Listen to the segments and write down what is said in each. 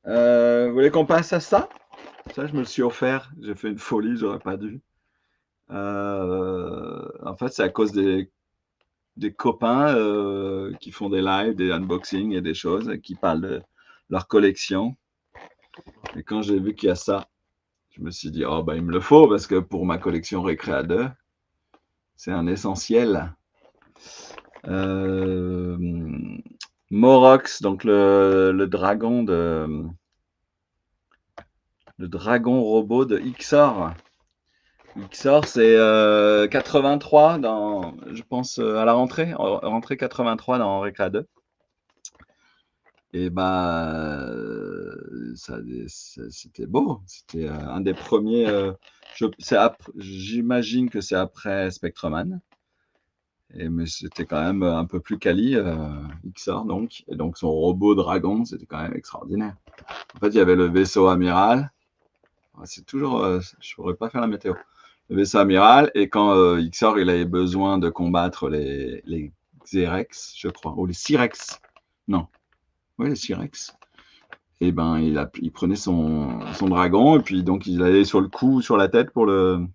Vous voulez qu'on passe à ça? Ça, je me le suis offert. J'ai fait une folie, j'aurais pas dû. En fait, c'est à cause des copains qui font des lives, des unboxings et des choses, qui parlent de leur collection. Et quand j'ai vu qu'il y a ça, je me suis dit, oh, bah, il me le faut parce que pour ma collection Récréa 2, c'est un essentiel. Euh, Morox, donc le dragon le dragon robot de Ixor. Ixor, c'est 83 dans, je pense, à la rentrée 83 dans Récréa 2. Et bah, c'était beau. C'était un des premiers. J'imagine que c'est après Spectreman. Mais c'était quand même un peu plus quali, Ixor donc. Et donc son robot dragon, c'était quand même extraordinaire. En fait, il y avait le vaisseau amiral. C'est toujours, je pourrais pas faire la météo. Le vaisseau amiral, et quand Ixor il avait besoin de combattre les Xerex, je crois, ou les Cyrex. Non, oui, les Cyrex. Et ben, il prenait son dragon, et puis donc il allait sur le cou, sur la tête pour le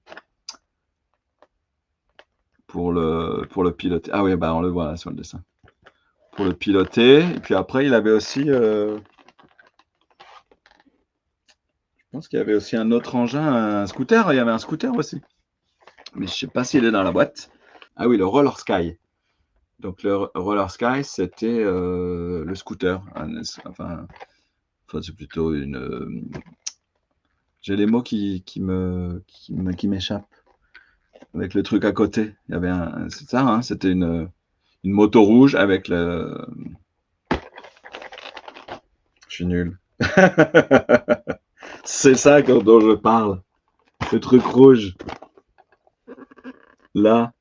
piloter. Ah oui, bah on le voit là sur le dessin. Pour le piloter. Et puis après, il avait aussi, je pense qu'il y avait aussi un autre engin, un scooter. Il y avait un scooter aussi. Mais je sais pas s'il est dans la boîte. Ah oui, le Roller Sky. Donc le Roller Sky, c'était le scooter. Enfin, c'est plutôt une. J'ai les mots qui m'échappent. Avec le truc à côté. Il y avait c'est ça, hein, c'était une moto rouge avec le. Je suis nul. C'est ça dont je parle. Le truc rouge. Là.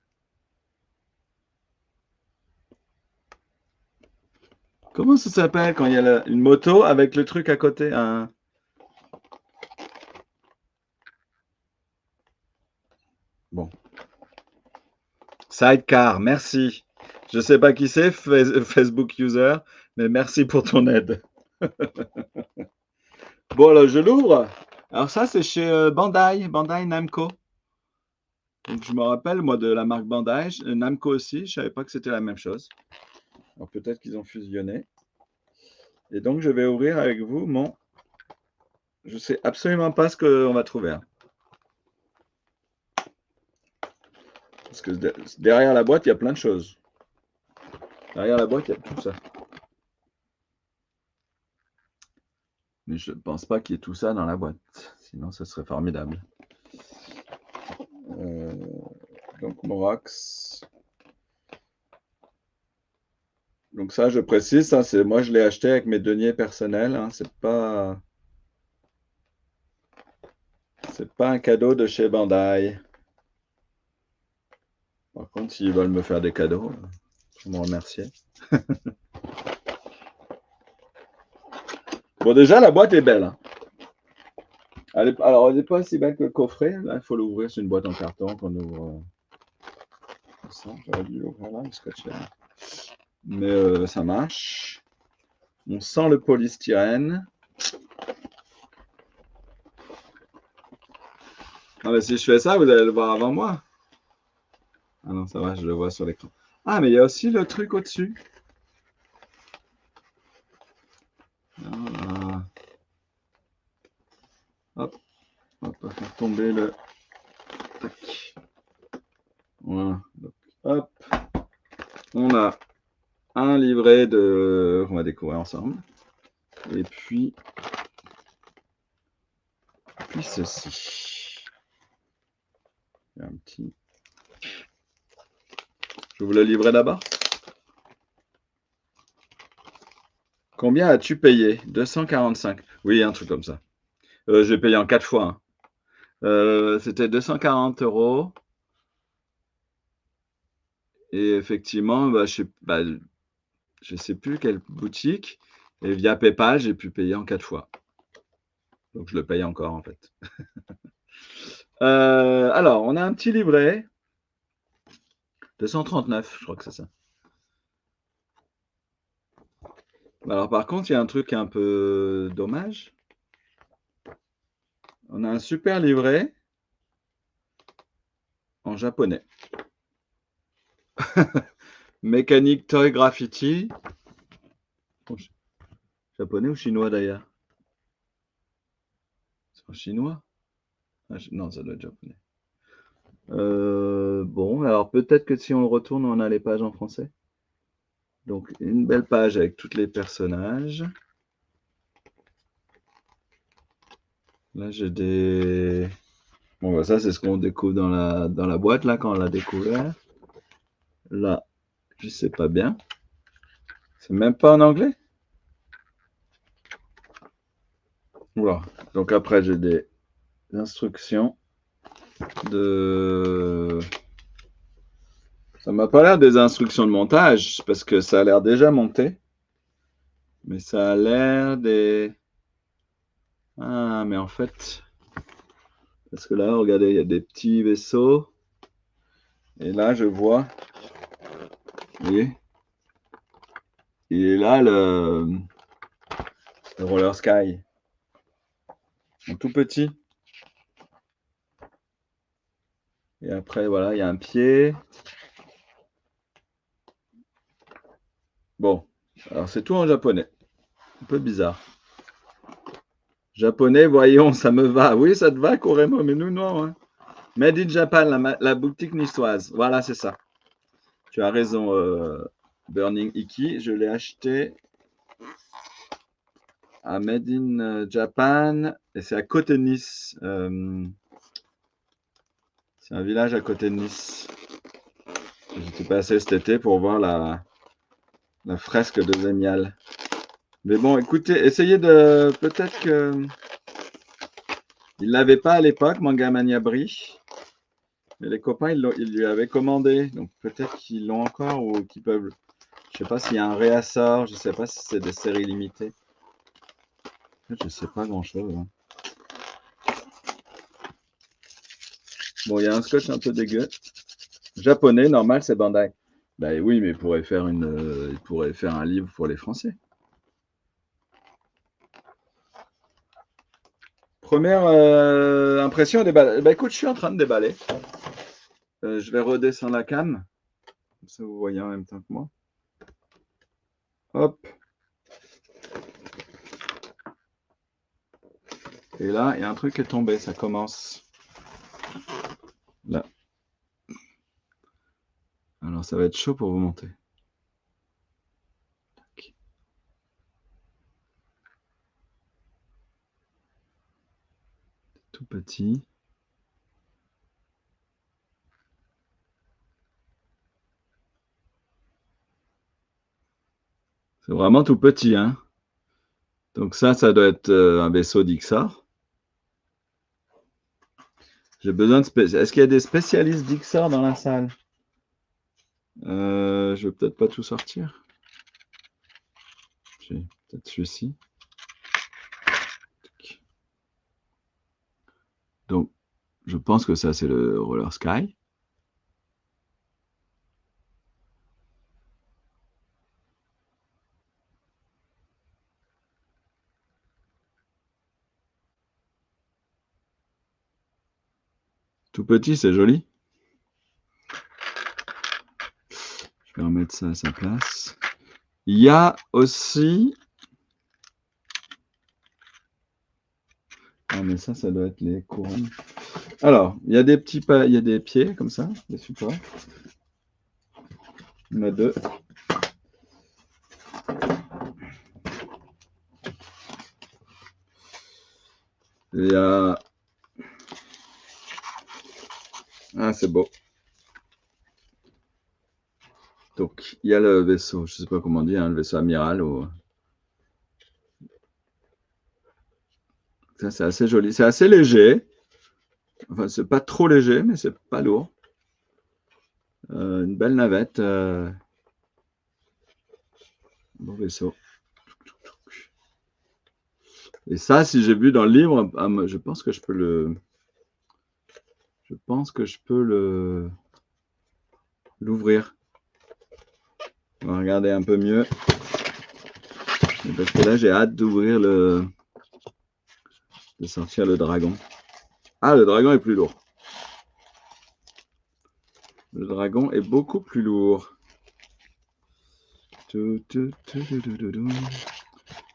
Comment ça s'appelle quand il y a une moto avec le truc à côté? Bon. Sidecar, merci. Je sais pas qui c'est, Facebook user, mais merci pour ton aide. Bon, alors je l'ouvre. Alors ça, c'est chez Bandai Namco. Donc je me rappelle, moi, de la marque Bandai. Namco aussi, je savais pas que c'était la même chose. Alors peut-être qu'ils ont fusionné. Et donc je vais ouvrir avec vous mon. Je sais absolument pas ce qu'on va trouver, hein. Parce que derrière la boîte, il y a plein de choses. Derrière la boîte, il y a tout ça. Mais je ne pense pas qu'il y ait tout ça dans la boîte. Sinon, ce serait formidable. Euh, donc, Morax. Donc ça, je précise, ça, c'est moi, je l'ai acheté avec mes deniers personnels, hein. C'est pas un cadeau de chez Bandai. Par contre, s'ils veulent me faire des cadeaux, je me remercier. Bon, déjà, la boîte est belle, hein. Alors, elle n'est pas aussi belle que le coffret. Là, il faut l'ouvrir. C'est une boîte en carton qu'on ouvre. Ça, j'aurais dû l'ouvrir là, le scotch là. Mais ça marche. On sent le polystyrène. Ah, mais si je fais ça, vous allez le voir avant moi. Ah non, ça va, je le vois sur l'écran. Ah, mais il y a aussi le truc au-dessus. Ah, hop, on va pas faire tomber le. Tac. Voilà. Donc, hop, on a un livret qu'on va découvrir ensemble. Et puis ceci. Il y a un petit. Je vous le livrer d'abord. Combien as-tu payé? 245. Oui, un truc comme ça. J'ai payé en 4 fois, hein. C'était 240 €. Et effectivement, bah, je sais plus quelle boutique. Et via PayPal, j'ai pu payer en 4 fois. Donc je le paye encore en fait. Alors, on a un petit livret. 239, je crois que c'est ça. Alors par contre, il y a un truc un peu dommage. On a un super livret en japonais. Mécanique Toy Graffiti. Japonais ou chinois d'ailleurs? C'est en chinois? Non, ça doit être japonais. Bon, alors peut-être que si on le retourne, on a les pages en français. Donc une belle page avec tous les personnages. Là, j'ai des... Bon, bah ça, c'est ce qu'on découvre dans la boîte, là, quand on l'a découvert. Là, je sais pas bien. C'est même pas en anglais? Voilà. Donc après, j'ai des instructions de... Ça m'a pas l'air des instructions de montage, parce que ça a l'air déjà monté. Mais ça a l'air des... Ah, mais en fait... Parce que là, regardez, il y a des petits vaisseaux. Et là, je vois... Vous voyez? Il est là, le Roller Sky. En tout petit. Et après, voilà, il y a un pied. Bon, alors c'est tout en japonais. Un peu bizarre. Japonais, voyons, ça me va. Oui, ça te va, Koremo, mais nous, non. Hein. Made in Japan, la boutique niçoise. Voilà, c'est ça. Tu as raison, Burning Iki. Je l'ai acheté à Made in Japan. Et c'est à côté de Nice. C'est un village à côté de Nice. J'étais passé cet été pour voir la fresque de Zémial. Mais bon, écoutez, essayez de... Peut-être que... Il ne l'avait pas à l'époque, Manga Mania Brie. Mais les copains, ils lui avaient commandé. Donc peut-être qu'ils l'ont encore ou qu'ils peuvent... Je sais pas s'il y a un réassort. Je sais pas si c'est des séries limitées. En fait, je sais pas grand-chose. Hein. Bon, il y a un scotch un peu dégueu. Japonais, normal, c'est Bandai. Bah oui, mais il pourrait faire un livre pour les Français. Première impression, déballer. Bah écoute, je suis en train de déballer. Je vais redescendre la cam. Comme ça, vous voyez en même temps que moi. Hop. Et là, il y a un truc qui est tombé. Ça commence. Là. Alors, ça va être chaud pour vous monter. Tac. Tout petit. C'est vraiment tout petit, hein. Donc ça doit être un vaisseau d'Ixar. J'ai besoin de Est-ce qu'il y a des spécialistes d'Ixar dans la salle? Je vais peut-être pas tout sortir. Peut-être celui-ci. Donc, je pense que ça, c'est le Roller Sky. Tout petit, c'est joli. Je vais remettre ça à sa place. Il y a aussi... Ah, mais ça doit être les couronnes. Alors, il y a des il y a des pieds, comme ça, des supports. Il y en a deux. Il y a... Ah, c'est beau. Donc, il y a le vaisseau, je ne sais pas comment dire, hein, le vaisseau amiral. Ça, c'est assez joli. C'est assez léger. Enfin, c'est pas trop léger, mais c'est pas lourd. Une belle navette. Bon vaisseau. Et ça, si j'ai vu dans le livre, je pense que je peux le... Je pense que je peux l'ouvrir. On va regarder un peu mieux. Parce que là, j'ai hâte d'ouvrir de sortir le dragon. Ah, le dragon est plus lourd. Le dragon est beaucoup plus lourd.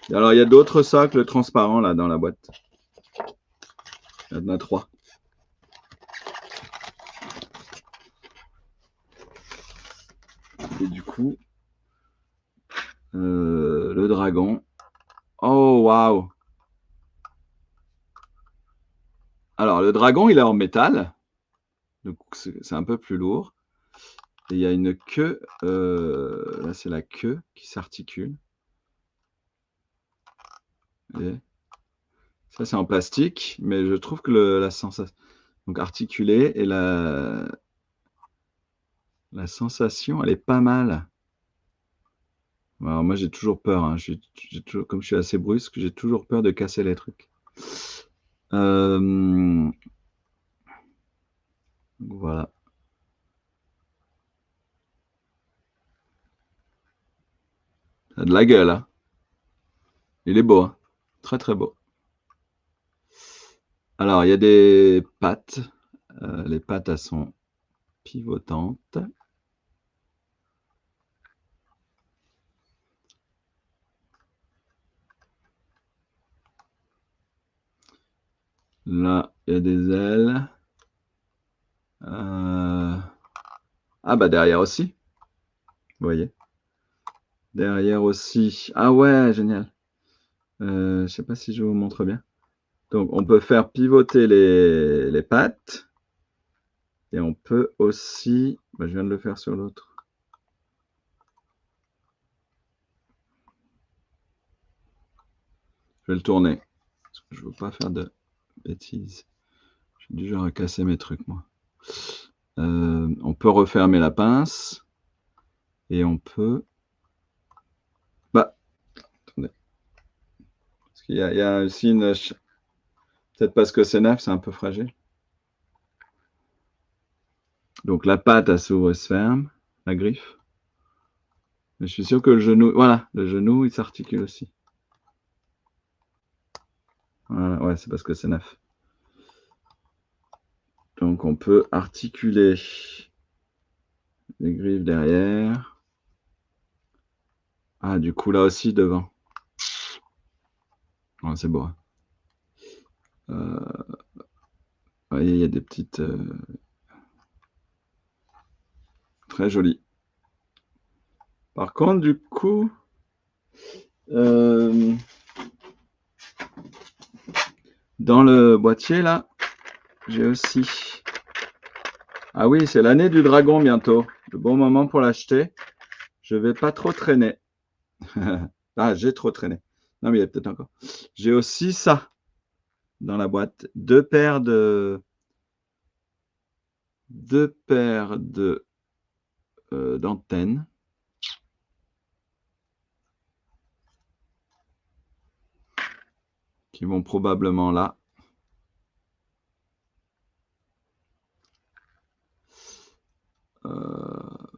Alors, il y a d'autres socles transparents là dans la boîte. Il y en a 3. Et du coup, le dragon. Oh, waouh! Alors, le dragon, il est en métal. Donc, c'est un peu plus lourd. Et il y a une queue. Là, c'est la queue qui s'articule. Ça, c'est en plastique, mais je trouve que la sensation. Donc, articulée et la sensation, elle est pas mal. Alors, moi, j'ai toujours peur. Hein. Comme je suis assez brusque, j'ai toujours peur de casser les trucs. Voilà. Ça a de la gueule. Hein. Il est beau. Hein. Très, très beau. Alors, il y a des pattes. Les pattes, elles sont pivotantes. Là, il y a des ailes. Ah, bah derrière aussi. Vous voyez. Derrière aussi. Ah ouais, génial. Je sais pas si je vous montre bien. Donc, on peut faire pivoter les pattes. Et on peut aussi... Bah, je viens de le faire sur l'autre. Je vais le tourner. Parce que je veux pas faire de bêtises. Je suis du genre à casser mes trucs, moi. On peut refermer la pince. Et on peut... Bah, attendez. Parce qu'il y a aussi une... Peut-être parce que c'est neuf, c'est un peu fragile. Donc la patte, elle s'ouvre et se ferme. La griffe. Mais je suis sûr que le genou... Voilà, le genou, il s'articule aussi. Voilà, ouais, c'est parce que c'est neuf. Donc on peut articuler les griffes derrière. Ah, du coup, là aussi, devant. Ouais, c'est beau. Hein. Vous voyez, il y a des petites... très jolies. Par contre, du coup... dans le boîtier, là, j'ai aussi... Ah oui, c'est l'année du dragon bientôt. Le bon moment pour l'acheter. Je vais pas trop traîner. Ah, j'ai trop traîné. Non, mais il y a peut-être encore. J'ai aussi ça dans la boîte. Deux paires d'antennes. Qui vont probablement là.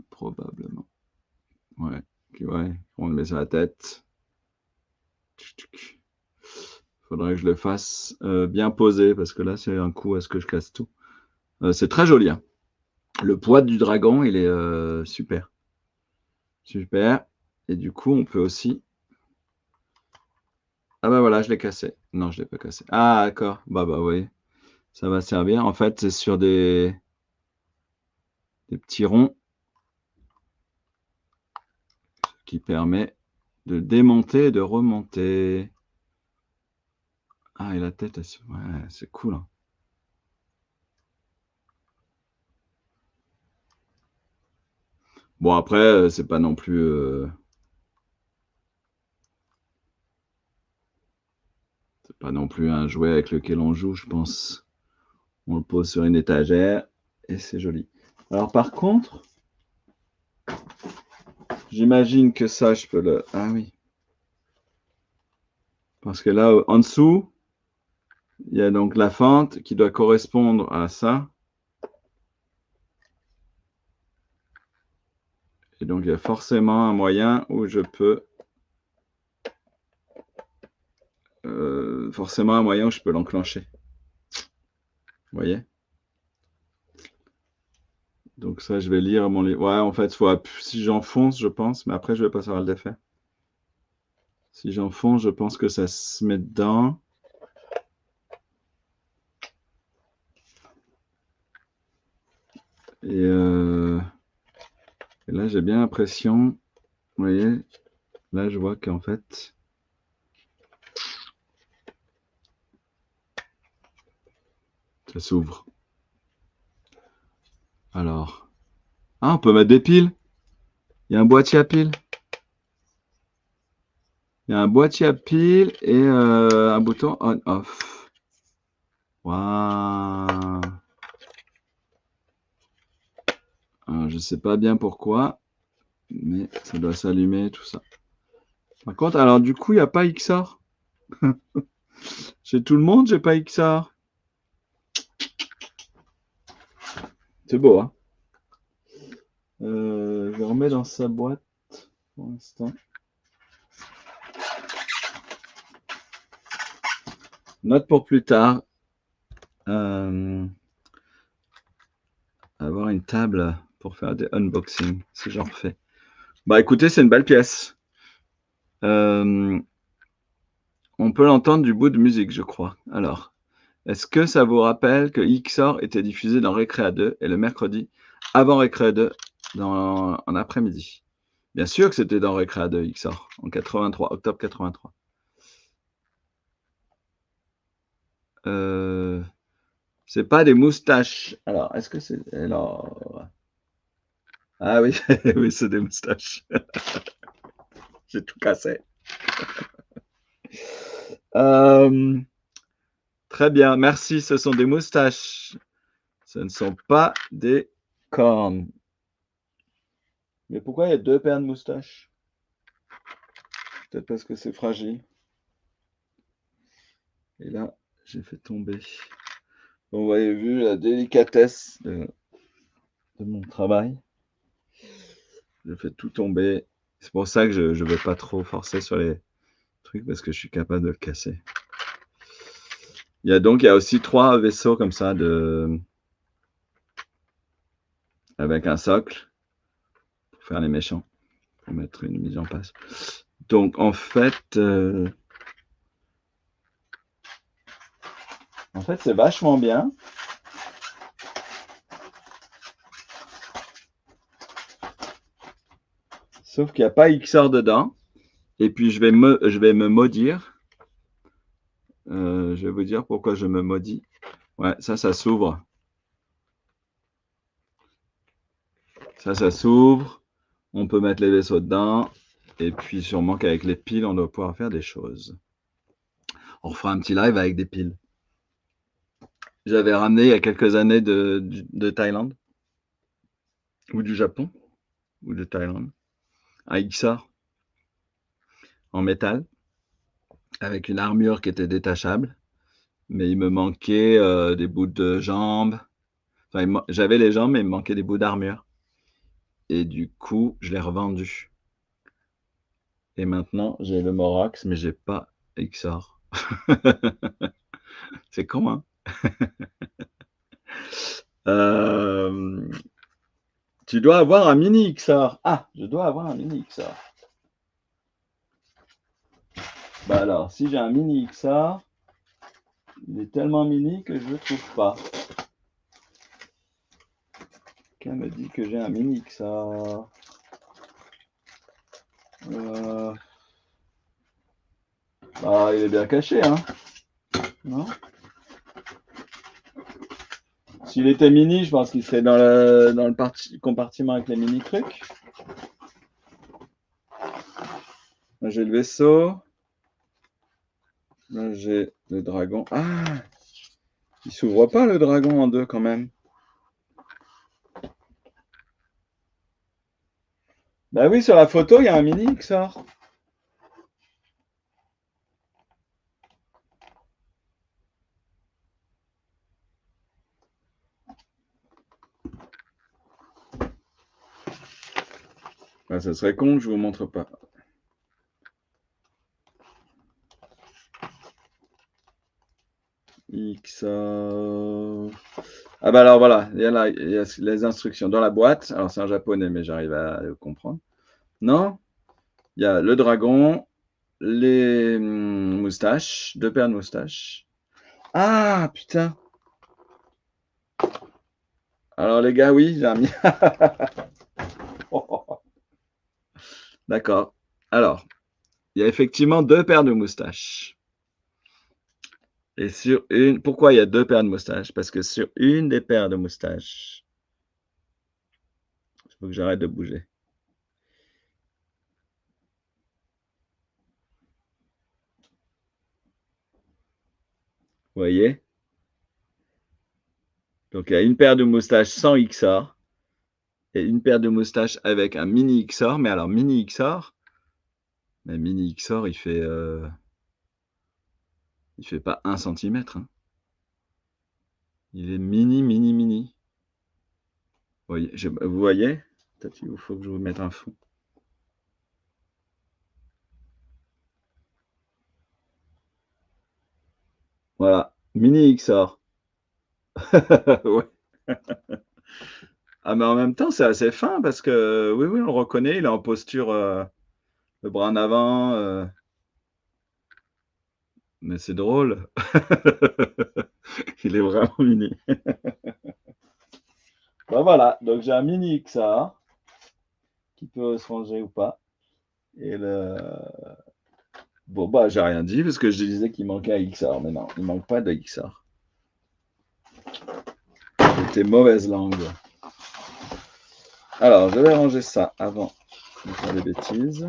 Probablement. Ouais. On le met sur la tête. Faudrait que je le fasse bien posé parce que là, c'est un coup à ce que je casse tout. C'est très joli. Hein. Le poids du dragon, il est super. Super. Et du coup, on peut aussi... Ah bah voilà, je l'ai cassé. Non, je l'ai pas cassé. Ah, d'accord. Bah, oui. Ça va servir. En fait, c'est sur des petits ronds qui permet de démonter et de remonter. Ah, et la tête, ouais, c'est cool. Hein. Bon, après, c'est pas non plus... c'est pas non plus un jouet avec lequel on joue, je pense. On le pose sur une étagère et c'est joli. Alors, par contre, j'imagine que ça, je peux le... Ah oui. Parce que là, en dessous, il y a donc la fente qui doit correspondre à ça. Et donc, il y a forcément un moyen où je peux forcément un moyen où je peux l'enclencher. Vous voyez? Donc ça, je vais lire mon livre. Ouais, en fait, si j'enfonce, je pense, mais après, je vais pas savoir le défaire. Si j'enfonce, je pense que ça se met dedans. Et là, j'ai bien l'impression, vous voyez, là, je vois qu'en fait, ça s'ouvre. Alors, ah, on peut mettre des piles. Il y a un boîtier à piles. Il y a un boîtier à piles et un bouton on-off. Waouh! Je ne sais pas bien pourquoi, mais ça doit s'allumer, tout ça. Par contre, alors du coup, il n'y a pas XOR. Chez tout le monde, j'ai pas XOR. C'est beau, hein? Je remets dans sa boîte pour l'instant. Note pour plus tard. Avoir une table pour faire des unboxings, si j'en refais. Bah écoutez, c'est une belle pièce. On peut l'entendre du bout de musique, je crois. Alors, est-ce que ça vous rappelle que XOR était diffusé dans Récréa 2 et le mercredi avant Récréa 2 en après-midi? Bien sûr que c'était dans Récréa 2 XOR, en 83, octobre 83. C'est pas des moustaches. Alors, est-ce que c'est... Alors... Ah oui, oui, c'est des moustaches. J'ai tout cassé. Très bien, merci. Ce sont des moustaches. Ce ne sont pas des cornes. Mais pourquoi il y a deux paires de moustaches? Peut-être parce que c'est fragile. Et là, j'ai fait tomber. Bon, vous avez vu la délicatesse de mon travail. J'ai fait tout tomber. C'est pour ça que je ne vais pas trop forcer sur les trucs parce que je suis capable de le casser. Il y a aussi 3 vaisseaux comme ça avec un socle pour faire les méchants, pour mettre une mise en place. Donc en fait c'est vachement bien. Sauf qu'il n'y a pas XOR dedans. Et puis je vais me maudire. Je vais vous dire pourquoi je me maudis. Ouais, ça s'ouvre. Ça s'ouvre. On peut mettre les vaisseaux dedans. Et puis sûrement qu'avec les piles, on doit pouvoir faire des choses. On fera un petit live avec des piles. J'avais ramené il y a quelques années de Thaïlande. Ou du Japon. Ou de Thaïlande. Un XOR en métal. Avec une armure qui était détachable. Mais il me manquait des bouts de jambes. Enfin, j'avais les jambes, mais il me manquait des bouts d'armure. Et du coup, je l'ai revendu. Et maintenant, j'ai le Morax, mais j'ai pas XOR. C'est con, hein? Tu dois avoir un mini XOR. Ah, je dois avoir un mini XOR. Bah alors, si j'ai un mini XOR, il est tellement mini que je ne le trouve pas. Quelqu'un me dit que j'ai un mini XOR. Ah, il est bien caché, hein? Non? S'il était mini, je pense qu'il serait dans le compartiment avec les mini trucs. Là, j'ai le vaisseau. Là, j'ai le dragon. Ah! Il s'ouvre pas le dragon en deux quand même. Bah oui, sur la photo, il y a un mini qui sort. Bah, ça serait con que je vous montre pas. XOR. Ah bah alors voilà, il y a les instructions dans la boîte. Alors c'est en japonais, mais j'arrive à le comprendre. Non? Il y a le dragon, les moustaches, 2 paires de moustaches. Ah putain! Alors les gars, oui, j'ai un D'accord. Alors, il y a effectivement 2 paires de moustaches. Et sur une pourquoi il y a 2 paires de moustaches? Parce que sur une des paires de moustaches, il faut que j'arrête de bouger. Vous voyez? Donc il y a une paire de moustaches sans XOR et une paire de moustaches avec un mini XOR. Mais alors mini XOR, mais mini XOR il fait pas 1 centimètre, hein. Il est mini, mini, mini. Vous voyez? Peut-être il faut que je vous mette un fond. Voilà, mini XOR. Ouais. Ah mais en même temps, c'est assez fin parce que oui, oui, on le reconnaît, il est en posture, le bras en avant, mais c'est drôle. Il est vraiment mini. Bah voilà, donc j'ai un mini XOR qui peut se ranger ou pas. Et le bon bah j'ai rien dit parce que je disais qu'il manquait un XOR, mais non, il manque pas de XOR. C'était mauvaise langue. Alors, je vais ranger ça avant de faire des bêtises.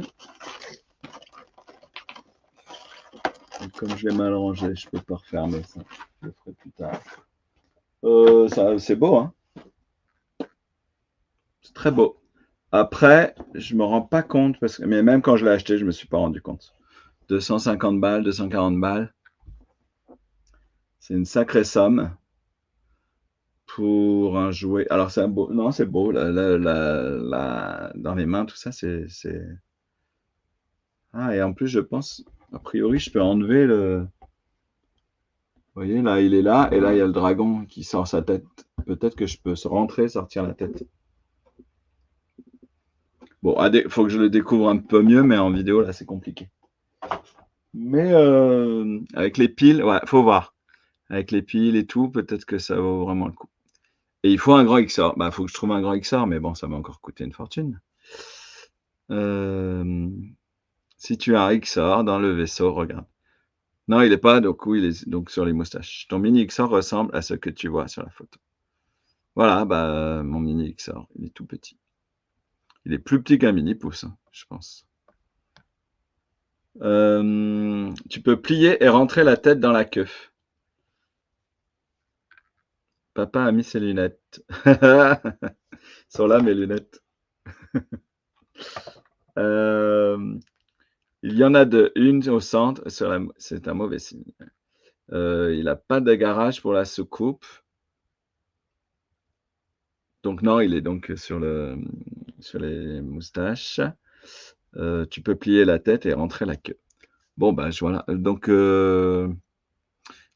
Et comme je l'ai mal rangé, je peux pas refermer ça. Je le ferai plus tard. Ça, c'est beau, hein? C'est très beau. Après, je me rends pas compte, mais même quand je l'ai acheté, je me suis pas rendu compte. 250 balles, 240 balles, c'est une sacrée somme pour un jouet. Alors, c'est beau, non, c'est beau, dans les mains, tout ça, c'est. Ah, et en plus, je pense, a priori, je peux enlever le. Vous voyez, là, il est là, et là, il y a le dragon qui sort sa tête. Peut-être que je peux rentrer, sortir la tête. Bon, faut que je le découvre un peu mieux, mais en vidéo, là, c'est compliqué. Mais avec les piles, ouais, faut voir. Avec les piles et tout, peut-être que ça vaut vraiment le coup. Et il faut un grand XOR. Bah, faut que je trouve un grand XOR, mais bon, ça m'a encore coûté une fortune. Si tu as un XOR dans le vaisseau, regarde. Non, il est pas, donc oui, il est donc sur les moustaches. Ton mini XOR ressemble à ce que tu vois sur la photo. Voilà, bah, mon mini XOR, il est tout petit. Il est plus petit qu'un mini pouce, hein, je pense. Tu peux plier et rentrer la tête dans la queue. Papa a mis ses lunettes. Sont là mes lunettes. Il y en a deux, une au centre, c'est un mauvais signe. Il n'a pas de garage pour la soucoupe. Donc non, il est donc sur les moustaches. Tu peux plier la tête et rentrer la queue. Bon, bah voilà. Donc,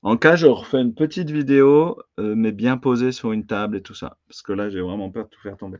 en cas, je refais une petite vidéo, mais bien posée sur une table et tout ça. Parce que là, j'ai vraiment peur de tout faire tomber.